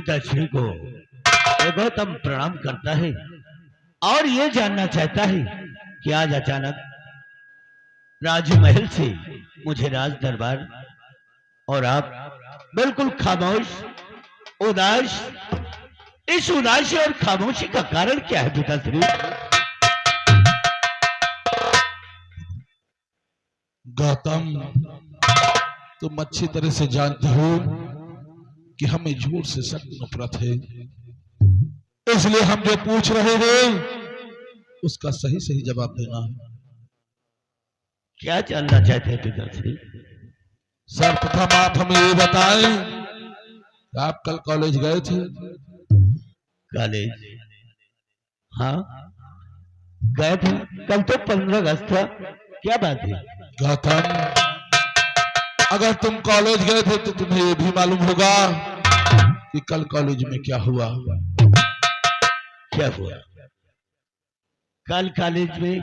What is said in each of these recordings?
पिताश्री को ये गौतम प्रणाम करता है और ये जानना चाहता है कि आज अचानक राजमहल से मुझे राज दरबार और आप बिल्कुल खामोश, उदास, इस उदासी और खामोशी का कारण क्या है पिताश्री? गौतम, तुम अच्छी तरह से जानते हो कि हमें झूठ से सख्त नफरत है, इसलिए हम जो पूछ रहे हैं उसका सही सही जवाब देना। क्या जानना चाहते हैं पिताश्री? सर्वप्रथम आप हमें ये बताएं कि आप कल कॉलेज गए थे? कॉलेज? हाँ गए थे। कल तो 15 अगस्त था। क्या बात है? गौतम, अगर तुम कॉलेज गए थे तो तुम्हें ये भी मालूम होगा कि कल कॉलेज में क्या हुआ। क्या हुआ? कल कॉलेज में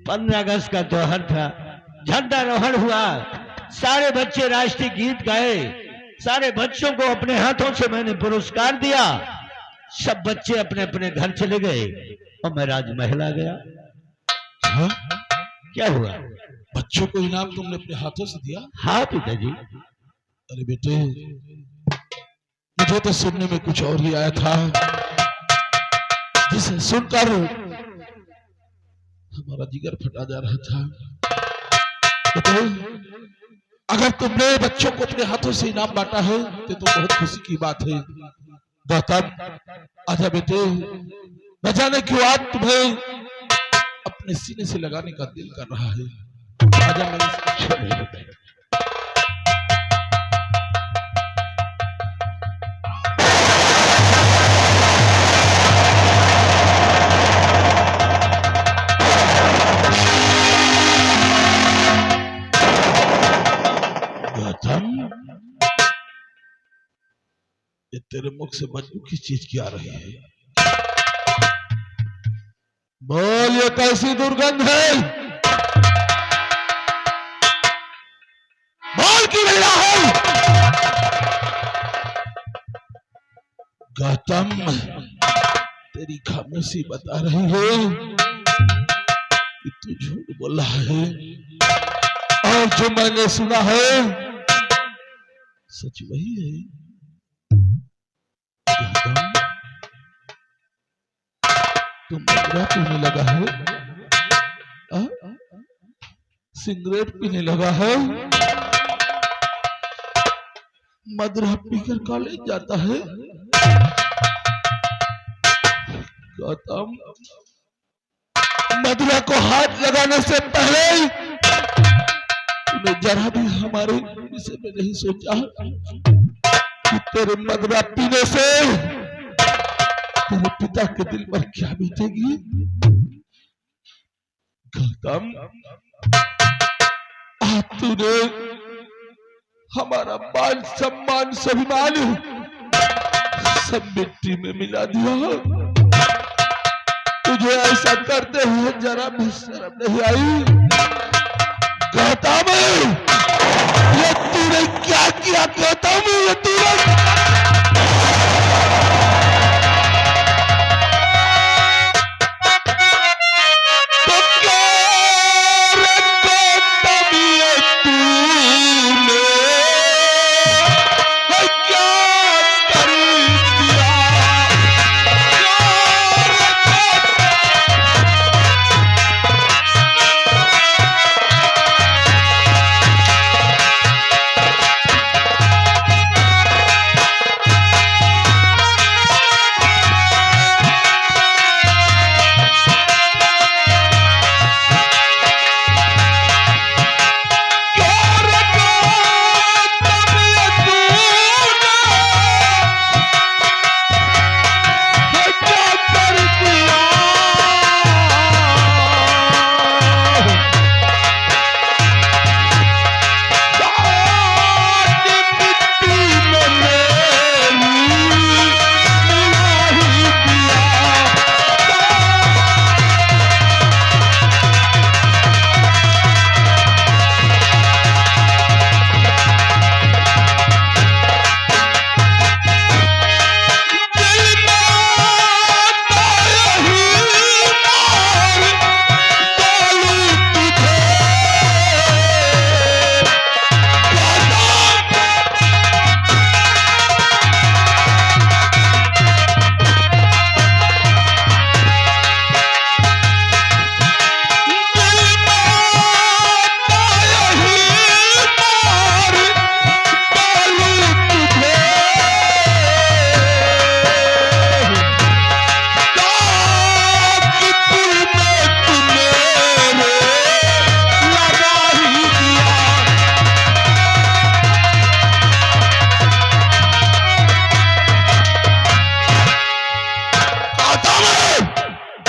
15 अगस्त का त्योहार था, झंडारोहण हुआ, सारे बच्चे राष्ट्रीय गीत गाए, सारे बच्चों को अपने हाथों से मैंने पुरस्कार दिया, सब बच्चे अपने अपने घर चले गए और मैं राजमहल आ गया। हाँ? क्या हुआ? बच्चों को इनाम तुमने अपने हाथों से दिया? हाँ पिताजी। अरे बेटे, मुझे तो सुनने में कुछ और ही आया था, जिसे सुनकर हमारा जिगर फटा जा रहा था। बेटे, अगर तुमने बच्चों को अपने हाथों से इनाम बांटा है तो बहुत खुशी की बात है। गौतम, आजा बेटे, न जाने क्यों आज तुम्हें अपने सीने से लगाने का दिल कर रहा है। आजा मेरे साथ। गौतम, ये तेरे मुख से बदबू की चीज क्या आ रही है? बोल, ये कैसी दुर्गंध है? बोल क्यों नहीं रहा है? गौतम, तेरी खामोशी बता रही है कि तू झूठ बोल रहा है और जो मैंने सुना है सच वही है। गौतम, तुम मदरा पीने लगा है? सिगरेट पीने लगा है? मदरा पीकर कॉलेज जाता है? गौतम, मदरा को हाथ लगाने से पहले तूने जरा भी हमारे विषय में नहीं सोचा कि तेरे मदरा पीने से तेरे पिता के दिल पर क्या बीतेगी? गौतम, आज तूने हमारा मान सम्मान स्वाभिमान सब मिट्टी में मिला दिया। तुझे ऐसा करते हुए जरा भी शर्म नहीं आई? गौतम, ये तूने क्या किया? गौतम, ये तूने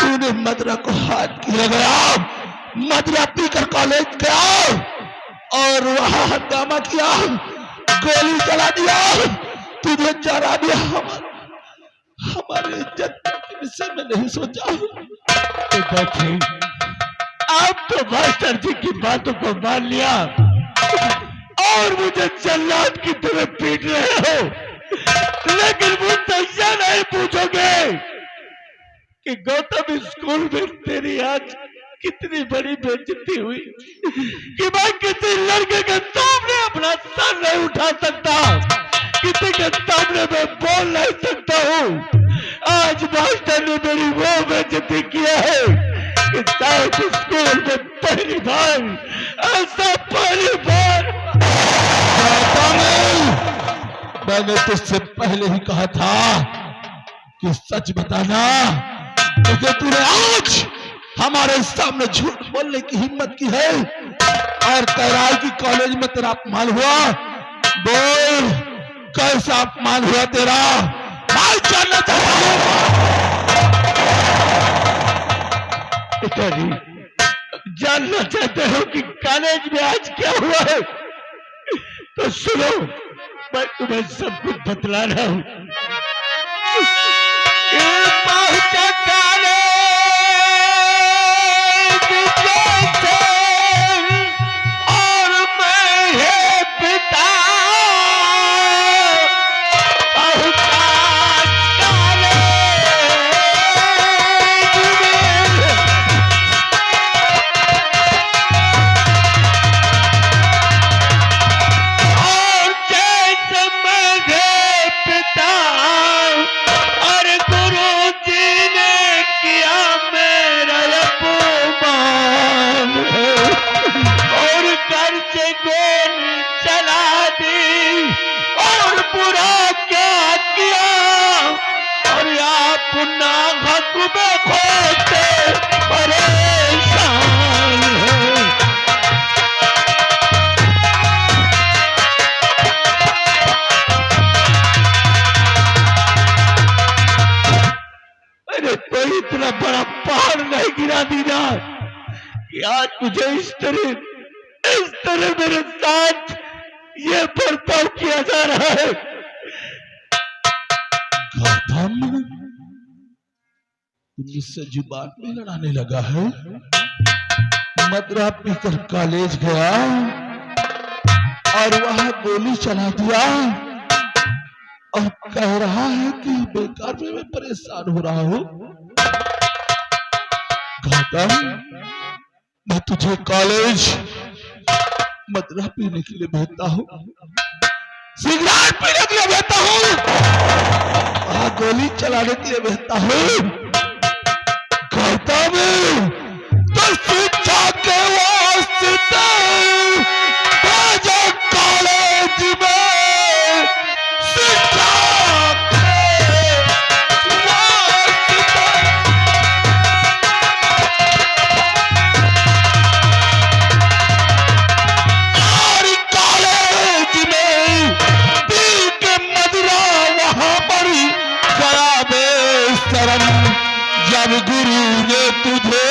तूने मदरा को हाथ किया गया, मदरा पीकर कॉलेज गया और वहां हंगामा किया, गोली चला दिया, तुझे जरा भी हमारी इज्जत के विषय में नहीं सोचा। पिताजी, आप तो मास्टर जी की बातों को मान लिया और मुझे जल्लाद की तरह पीट रहे हो, लेकिन मुझसे यह नहीं पूछोगे कि गौतम स्कूल में तेरी आज कितनी बड़ी बेइज्जती हुई कि मैं किसी लड़के के सामने अपना सर नहीं उठा सकता, किसी के सामने मैं बोल नहीं सकता हूँ। आज मास्टर ने मेरी वो बेइज्जती किया है कि शायद स्कूल में पहली बार, ऐसा पहली बार। मैंने तुझसे पहले ही कहा था कि सच बताना, क्योंकि तूने आज हमारे सामने झूठ बोलने की हिम्मत की है और कह रहा है कि कॉलेज में तेरा अपमान हुआ। बोल, कैसा अपमान हुआ तेरा? मैं जानना चाहता हूं। पिताजी, जानना चाहते हो कि कॉलेज में आज क्या हुआ है? तो सुनो, मैं तुम्हें सब कुछ बतला रहा हूं। पहुंचा कॉलेज और मैं है पिता, इतना बड़ा पहाड़ नहीं गिरा दीना कि आज मुझे इस तरह मेरे साथ ये बर्ताव किया जा रहा है। गौतम, मुझसे जुबान में लड़ाने लगा है। मदरा पीकर कॉलेज गया और वहां गोली चला दिया और कह रहा है कि बेकार में मैं परेशान हो रहा हूं। गौतम, मैं तुझे कॉलेज मदरा पीने के लिए भेजता हूं, सिगरेट पीने के लिए भेजता हूं, वहां गोली चलाने के लिए भेजता हूं। गौतम, तो शिक्षा के वास्ते भेजो कॉलेज में, शिक्षा जब गुरु ने तुझे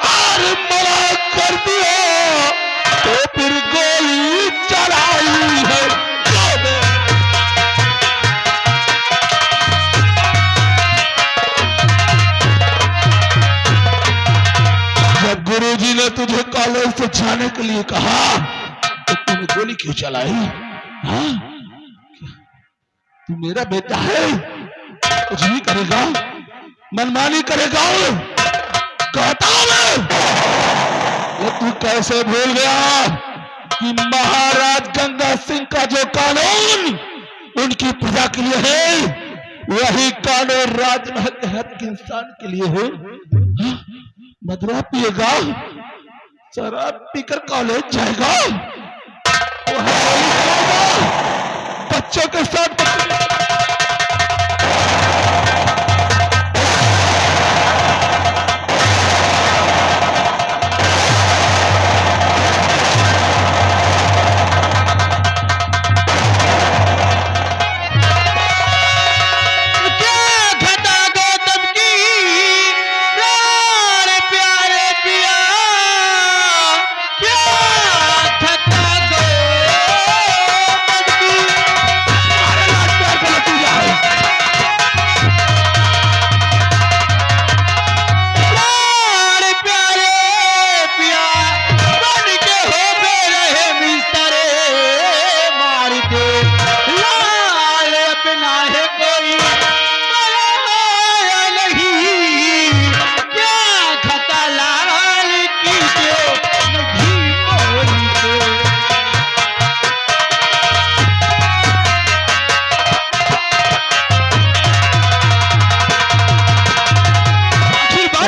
और मना कर दिया तो फिर गोली चलाई है। जब गुरुजी ने तुझे कॉलेज से जाने के लिए कहा तो तूने गोली क्यों चलाई? हाँ? तू मेरा बेटा है, कुछ नहीं करेगा, मनमानी करेगा। गौतम, ये तू कैसे भूल गया कि महाराज गंगा सिंह का जो कानून उनकी प्रजा के लिए है, वही कानून राजमहल के हर इंसान के लिए है। हाँ? मदरा पिएगा, शराब पीकर कॉलेज जाएगा, बच्चों के साथ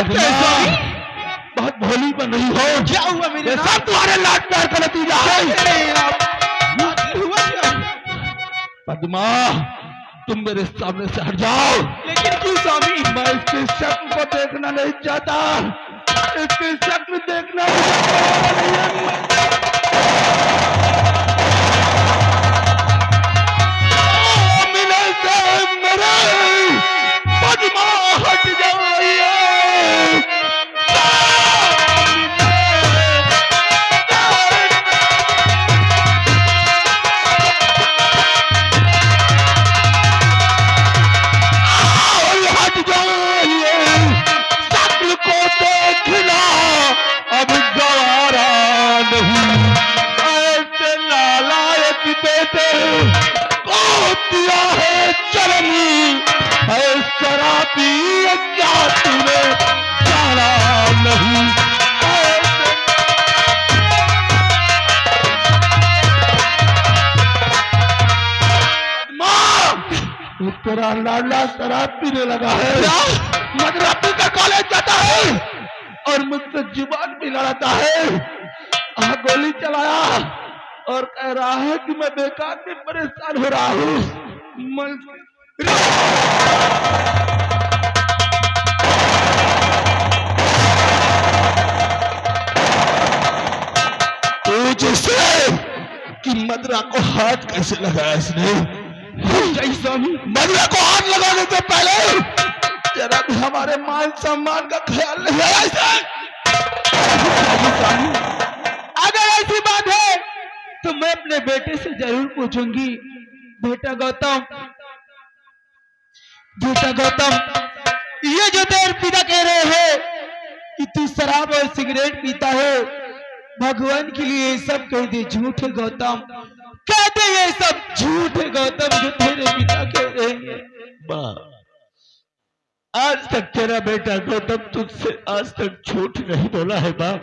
लगता है स्वामी? बहुत भोली बन रही हो। क्या हुआ मेरे ये नाथ? सब तुम्हारे लाड प्यार का नतीजा है। अरे आप आखिर हुआ क्या? पद्मा, तुम मेरे सामने से हट जाओ। लेकिन क्यों स्वामी? मैं इसकी शक्ल को देखना नहीं चाहता, इसकी शक्ल देखना नहीं मिले से मेरे पद्मा हट जाइए। हट जाइए, शक्ल को देखना अब गवारा नहीं। ऐसे नालायक बेटे को दिया है जन्म, है शराबी क्या तूने जाना नहीं। माँ, तेरा लाडला शराब पीने लगा है, मदराती का कॉलेज जाता है और मुझसे जुबान भी लड़ाता है। गोली चलाया और कह रहा है कि मैं बेकार में परेशान हो रहा हूँ। पूछे कि मदरा को हाथ कैसे लगाया इसने? जय स्वामी। मदरा को हाथ लगाने से पहले जरा भी हमारे मान सम्मान का ख्याल नहीं आया इसे? अगर ऐसी बात है तो मैं अपने बेटे से जरूर पूछूंगी। बेटा गौतम, ये जो तेरे पिता कह रहे हैं कि तू शराब और सिगरेट पीता है, भगवान के लिए ये सब कह दे झूठ है गौतम। कहते ये सब झूठ है गौतम जो तेरे पिता कह रहे हैं। माँ, आज तक तेरा बेटा गौतम तुझसे आज तक झूठ नहीं बोला है माँ।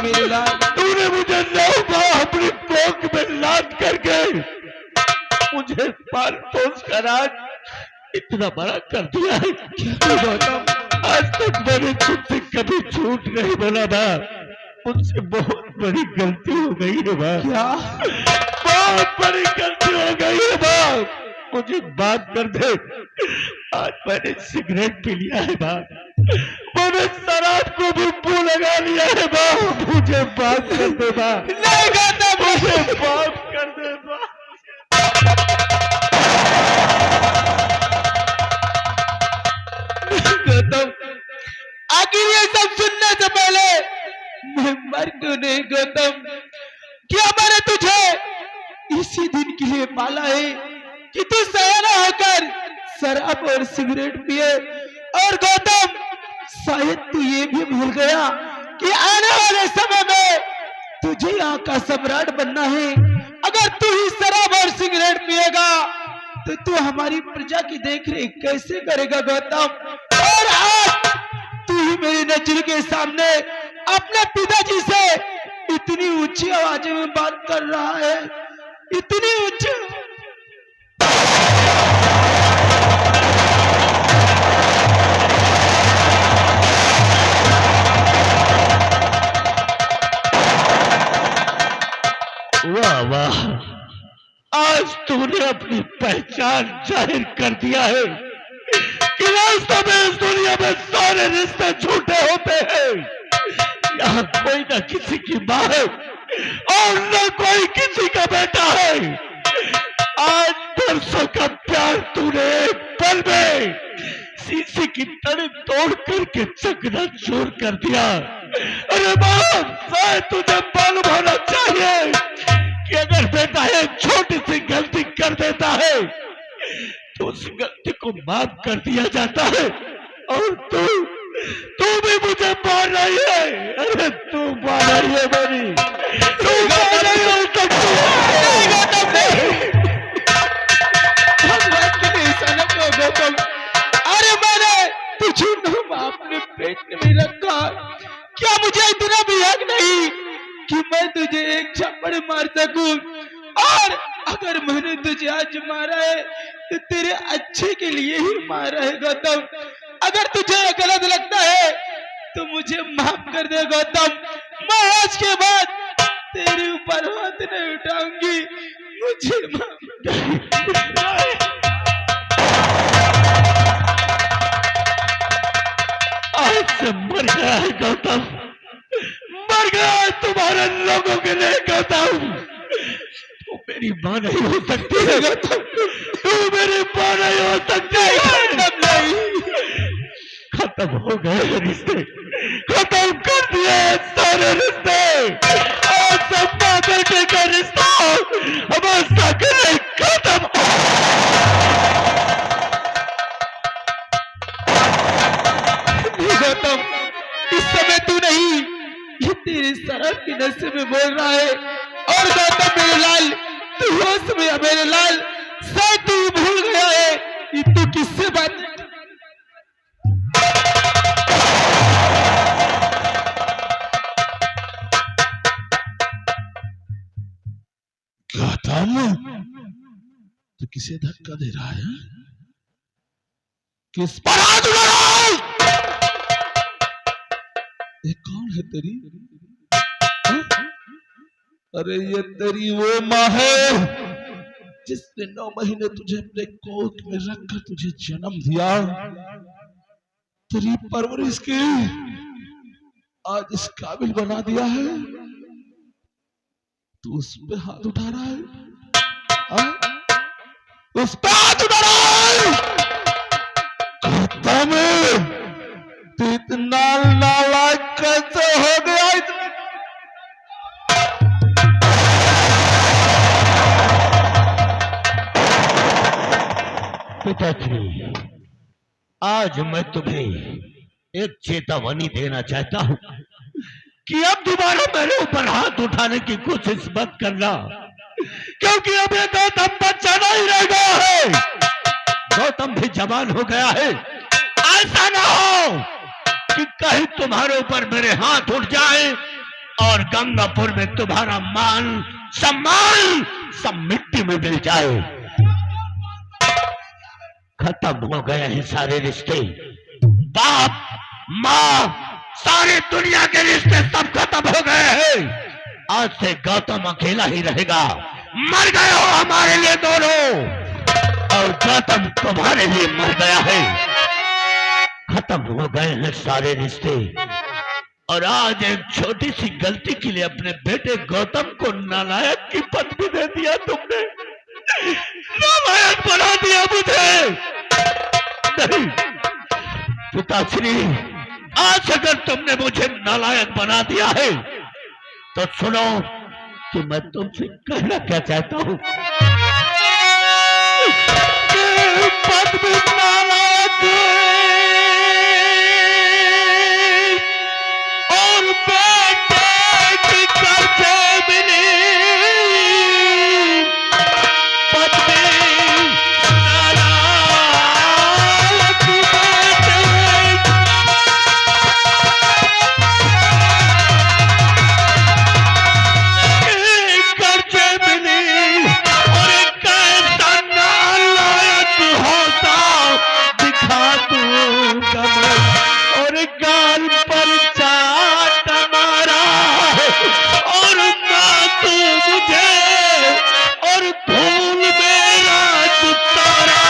मेरे लाल, तूने मुझे 9 माह अपनी कोख में लाद करके मुझे पाल पोस कर आज इतना बड़ा कर दिया है। गौतम, आज तक मैंने तुझसे कभी झूठ नहीं बोला माँ। मुझसे बहुत बड़ी गलती हो गई है माँ। क्या? बहुत बड़ी गलती हो गई है माँ, मुझे माफ कर दे। आज मैंने सिगरेट पी लिया है माँ, मैंने शराब को भी मुंह लगा लिया है माँ। मुझे माफ कर दे माँ। नहीं गौतम, मुझे माफ कर दे माँ। गौतम, आखिर ये सब सुनने से पहले मैं मर क्यों नहीं गौतम? क्या मैंने तुझे इसी दिन के लिए पाला है कि तू सयाना होकर शराब और सिगरेट पिए? और गौतम, शायद तू ये भी भूल गया कि आने वाले समय में तुझे यहाँ का सम्राट बनना है। अगर तू ही शराब और सिगरेट पिएगा तो तू हमारी प्रजा की देखरेख कैसे करेगा गौतम? और आज तू ही मेरी नजर के सामने अपने पिताजी से इतनी ऊंची आवाज में बात कर रहा है, इतनी ऊंची। वाह वाह, आज तूने अपनी पहचान जाहिर कर दिया है कि वास्तव में इस दुनिया में सारे रिश्ते झूठे होते हैं। यहाँ कोई ना किसी की माँ है और न कोई किसी का बेटा है। आज बरसों का प्यार तूने एक पल में शीशे की तड़ी तोड़ करके चकनाचूर कर दिया। अरे बाप, शायद तुझे मालूम होना चाहिए कि अगर बेटा एक छोटी सी गलती कर देता है तो उस गलती को माफ कर दिया जाता है। और तू भी मुझे मार रही है। अरे तू मार रही है मेरी, तू मार रही है गौतम। अरे मैंने तुझे अपने पेट में रखा, क्या मुझे इतना भी हक नहीं कि मैं तुझे एक झप्पड़ मार सकूं? और अगर मैंने तुझे आज मारा है तो तेरे अच्छे के लिए ही मारा है गौतम। अगर तुझे गलत लगता है कर दे गौतम, मैं आज के बाद तेरे ऊपर हाथ नहीं उठाऊंगी, मुझे माफ आज से मर गया है गौतम, मर गया है तुम्हारे लोगों के लिए गौतम। तू मेरी मां नहीं हो सकती है गौतम, तू मेरी मां नहीं हो सकती है। खत्म हो गए रिश्ते, खत्म कर दिए सारे रिश्ते। आज सब मां बेटे का रिश्ता हमारा खत्म। गौतम, इस समय तू नहीं, ये तेरे शराब के नशे में बोल रहा है। और गौतम मेरे लाल, तू होश में है मेरे लाल, शायद तू भूल गया है कि तू किससे बात। गौतम, तू किसे धक्का दे रहा है? किस पर हाथ उठा रहा है? ये कौन है तेरी? हाँ? अरे ये तेरी वो माँ है जिसने 9 महीने तुझे अपने कोख में रखकर तुझे जन्म दिया, तेरी परवरिश की, आज इस काबिल बना दिया है, तू उस पे हाथ उठा रहा है? हाँ? उस पे हाथ उठा रहा है? गौतम, तू इतना नालायक कैसे हो गया? पिताश्री, आज मैं तुम्हें एक चेतावनी देना चाहता हूं कि अब दोबारा मेरे ऊपर हाथ उठाने की कोशिश मत करना, क्योंकि अब ये गौतम बच्चा नहीं रह गया है, गौतम भी जवान हो गया है। ऐसा ना हो कि कहीं तुम्हारे ऊपर मेरे हाथ उठ जाए और गंगापुर में तुम्हारा मान सम्मान सब मिट्टी में मिल जाए। खत्म हो गए हैं सारे रिश्ते, बाप माँ सारी दुनिया के रिश्ते सब खत्म हो गए हैं। आज से गौतम अकेला ही रहेगा। मर गए हो हमारे लिए दोनों, और गौतम तुम्हारे लिए मर गया है। खत्म हो गए हैं सारे रिश्ते, और आज एक छोटी सी गलती के लिए अपने बेटे गौतम को नालायक की पदवी दे दिया तुमने, नालायक बना दिया मुझे। नहीं पिताश्री, आज अगर तुमने मुझे नालायक बना दिया है तो सुनो कि मैं तुमसे कहना क्या चाहता हूं। पदवी नालायक और बेटे की कर्जे मिली, पदवी नालायक बेटे कर्जे मिली, और एक ऐसा नालायक होता दिखा दूंगा मैं, और गाल पर चाट मारा और माँ तू मुझे, और धूल मेरा तारा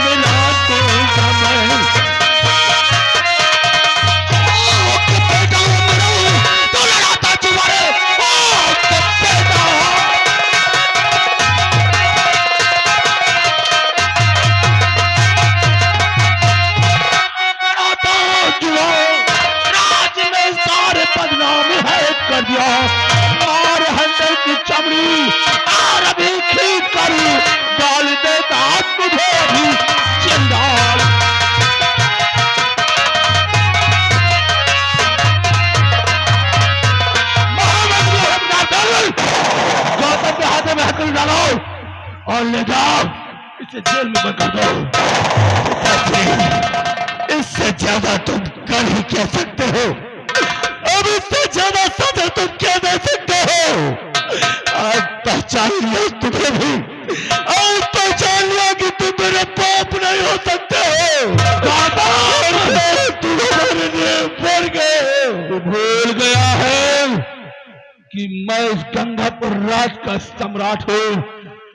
मिला दूंगा मैं। तो लड़ाता तुम्हारे राज में सारे बदनाम है कर दिया, मार हंडे की चमड़ी और अभी खींच कर डाल देता तुझे भी चिंगार। गौतम के हाथों में हकल डालो और ले जाओ, इसे जेल में बंद कर दो। इससे ज्यादा तुम कर ही क्या सकते हो? अब इससे ज्यादा सजा तुम क्या दे सकते हो? आज पहचान लिया तुम्हें भी, आज पहचान लिया कि तुम मेरे बाप नहीं हो सकते हो। तुम हमारे लिए मर गए हो। भूल गया है कि मैं इस गंगापुर राज का सम्राट हूं,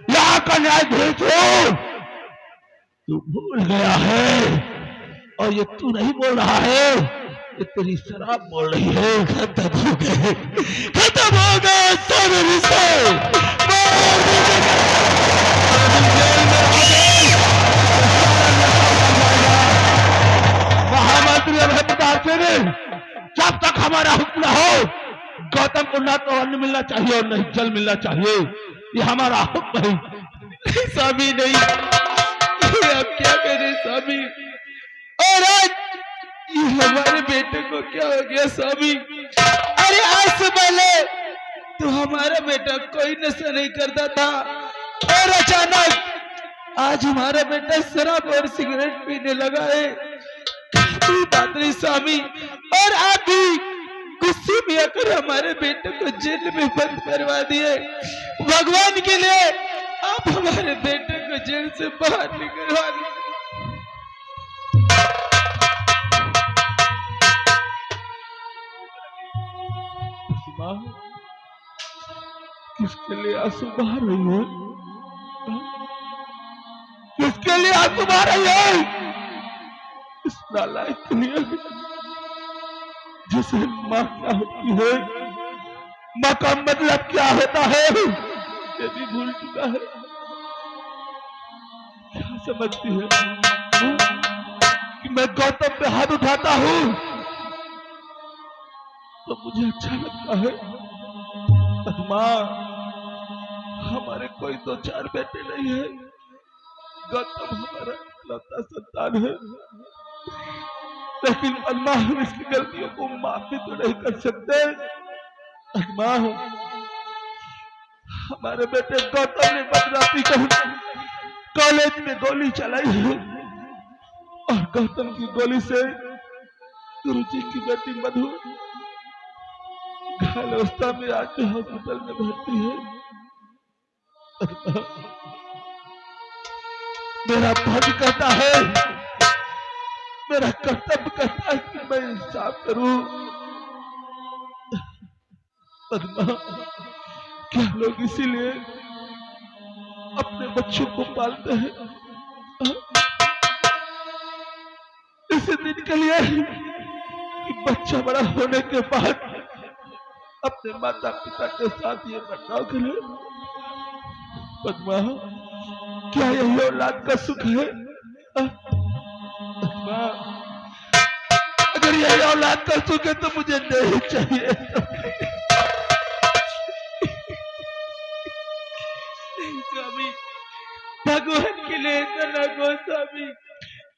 यहाँ का न्यायाधीश हूं। तू भूल गया है, और ये तू नहीं बोल रहा है, ये तेरी शराब बोल रही है। खत्म हो गए सारे रिश्ते। महामंत्री अभय जब तक हमारा हुक्म न हो, गौतम को ना तो अन्न मिलना चाहिए और नहीं जल मिलना चाहिए। ये हमारा हुक्म है। स्वामी नहीं, अब क्या करें स्वामी? और आज ये हमारे बेटे को क्या हो गया स्वामी? अरे आज से पहले तो हमारा बेटा कोई नशा नहीं करता था, और अचानक आज हमारा बेटा शराब और सिगरेट पीने लगा है। कोई बात नहीं स्वामी, और आप भी गुस्से में आकर हमारे बेटे को जेल में बंद करवा दिए। भगवान के लिए आप हमारे बेटे को जेल से बाहर निकलवा दीजिए। किसके लिए आंसू बहा रही है? किसके लिए आंसू बहा रही है? इस नालायक के लिए, जिसे मां क्या होती है, मां का मतलब क्या होता है, ये भी भूल चुका है। क्या समझती है कि मैं गौतम पे हाथ उठाता हूं तो मुझे अच्छा लगता है? पद्मा, हमारे कोई दो चार बेटे नहीं है, गौतम हमारा इकलौता संतान है। लेकिन पद्मा, हम इसकी गलतियों को माफी तो नहीं कर सकते। पद्मा, हमारे बेटे गौतम ने बदराती कर कॉलेज में गोली चलाई है, और गौतम की गोली से गुरुजी की बेटी मधु घायल अवस्था में आज हॉस्पिटल में भर्ती है। मेरा फर्ज कहता है, मेरा कर्तव्य कहता है कि मैं इंसाफ करूं। पद्मा, क्या लोग इसीलिए अपने बच्चों को पालते हैं? इसी दिन के लिए कि बच्चा बड़ा होने के बाद अपने माता पिता के साथ ये बर्ताव करे। पद्मा, क्या यही औलाद का सुख है? पद्मा, अगर यही औलाद का सुख है तो मुझे नहीं चाहिए। स्वामी, भगवान के लिए ऐसा लगो स्वामी,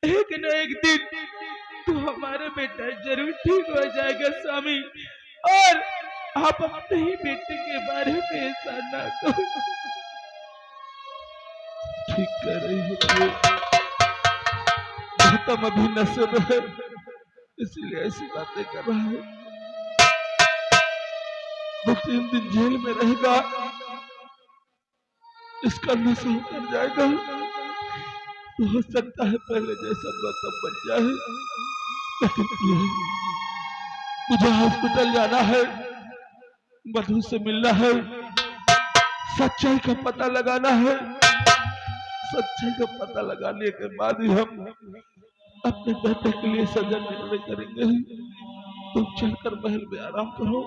एक न एक दिन तो हमारा बेटा जरूर ठीक हो जाएगा स्वामी, और आप अपने ही बेटे के बारे में ऐसा ना करो। ठीक कह रही हो, गौतम अभी नशे में है, इसीलिए ऐसी बातें कर रहा है। 2-3 दिन जेल में रहेगा, इसका नशा उतर जाएगा तो हो सकता है पहले जैसा गौतम बन जाए। लेकिन मुझे हॉस्पिटल जाना है, मधु से मिलना है, सच्चाई का पता लगाना है। सच्चाई का पता लगाने के बाद ही हम अपने बेटे के लिए सजा निर्णय करेंगे। तुम चलकर महल में आराम करो,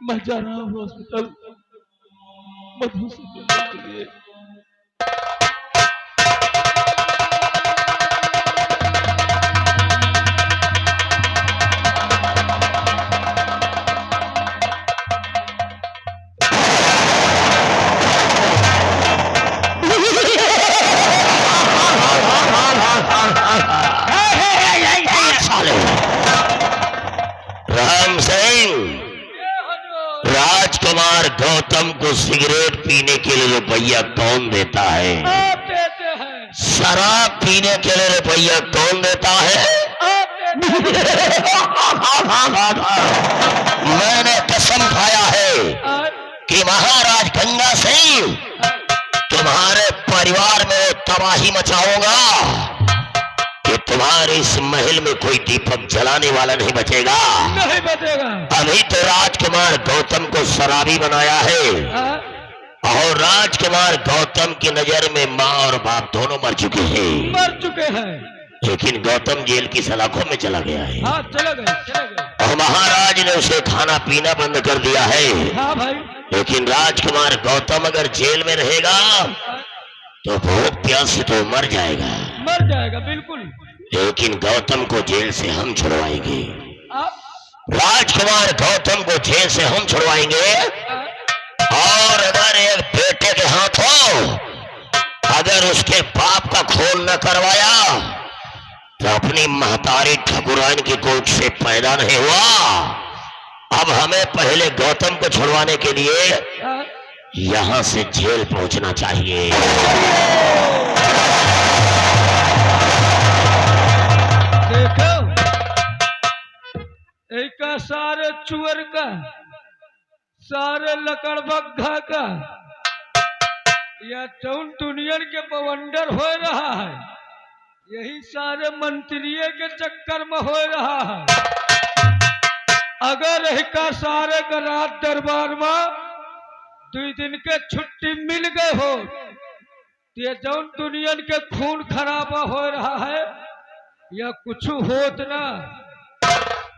मैं जा रहा हूँ हॉस्पिटल मधु से मिलने के लिए। राम सिंह, राजकुमार गौतम को सिगरेट पीने के लिए रुपया कौन देता है? आप देते हैं। शराब पीने के लिए रुपया कौन देता है? आप देते हैं। मैंने कसम खाया है कि महाराज गंगा सिंह, तुम्हारे परिवार में तबाही मचाऊंगा कि तुम्हारे इस महल में कोई दीपक जलाने वाला नहीं बचेगा। नहीं बचेगा। अभी तो राजकुमार गौतम को शराबी बनाया है हाँ? और राजकुमार गौतम की नजर में माँ और बाप दोनों मर चुके हैं। मर चुके हैं। लेकिन गौतम जेल की सलाखों में चला गया है। हाँ चले गए। और महाराज ने उसे खाना पीना बंद कर दिया है। हाँ भाई। लेकिन राजकुमार गौतम अगर जेल में रहेगा तो भूख प्यास से तो मर जाएगा। मर जाएगा बिल्कुल। लेकिन गौतम को जेल से हम छुड़वाएंगे। आप? राजकुमार गौतम को जेल से हम छुड़वाएंगे। और अगर एक बेटे के हाथों अगर उसके बाप का खून न करवाया तो अपनी महतारी ठकुराइन की कोख से पैदा नहीं हुआ। अब हमें पहले गौतम को छुड़वाने के लिए हाँ? यहां से जेल पहुंचना चाहिए। देखो एक सारे चुअर का, सारे लकड़बग्घा का या टौन टूनियन के बवंडर हो रहा है, यही सारे मंत्रियों के चक्कर में हो रहा है। अगर एक सारे का रात दरबार में 2 दिन के छुट्टी मिल गए हो ये जौन दुनियन के खून खराबा हो रहा है या कुछ होत ना।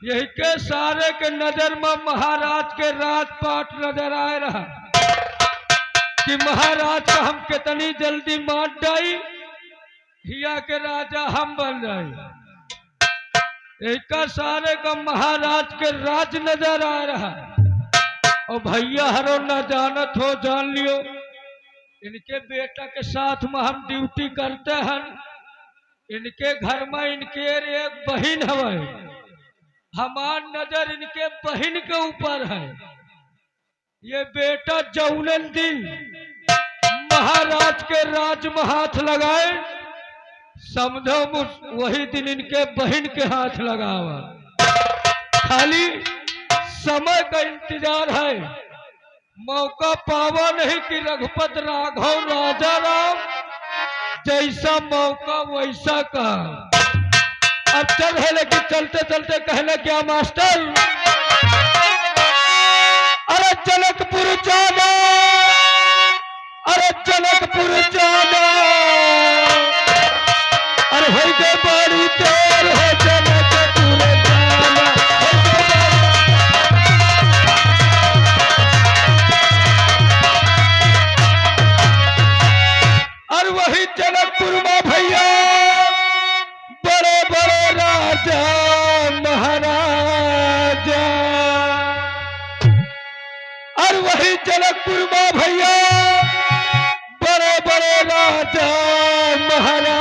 यही के सारे के नजर में महाराज के राजपाट नजर आ रहा कि महाराज का हम कितनी जल्दी मार डाई, हिया के राजा हम बन रहे। एक सारे का महाराज के राज नजर आ रहा। और भैया हरो न जानत हो जान लियो, इनके बेटा के साथ में हम ड्यूटी करते हैं। इनके घर में इनके एक बहन है, हमार नजर इनके बहन के ऊपर है। ये बेटा जौनल दिन महाराज के राज में हाथ लगाए समझो वही दिन इनके बहन के हाथ लगावा। खाली समय का इंतजार है, मौका पावा नहीं कि रघुपत राघव राजा राम जैसा मौका वैसा का। अब चल है लेकिन चलते चलते कहले क्या मास्टर, अरे जनकपुर जाना, अरे जनकपुर जाना, अरे हो गए बड़ी देर हो जनकपुर जाना। और वही जनकपुर में भैया बड़े बड़े राजा महाराजा, और वही जनकपुर में भैया बड़े बड़े राजा महाराजा।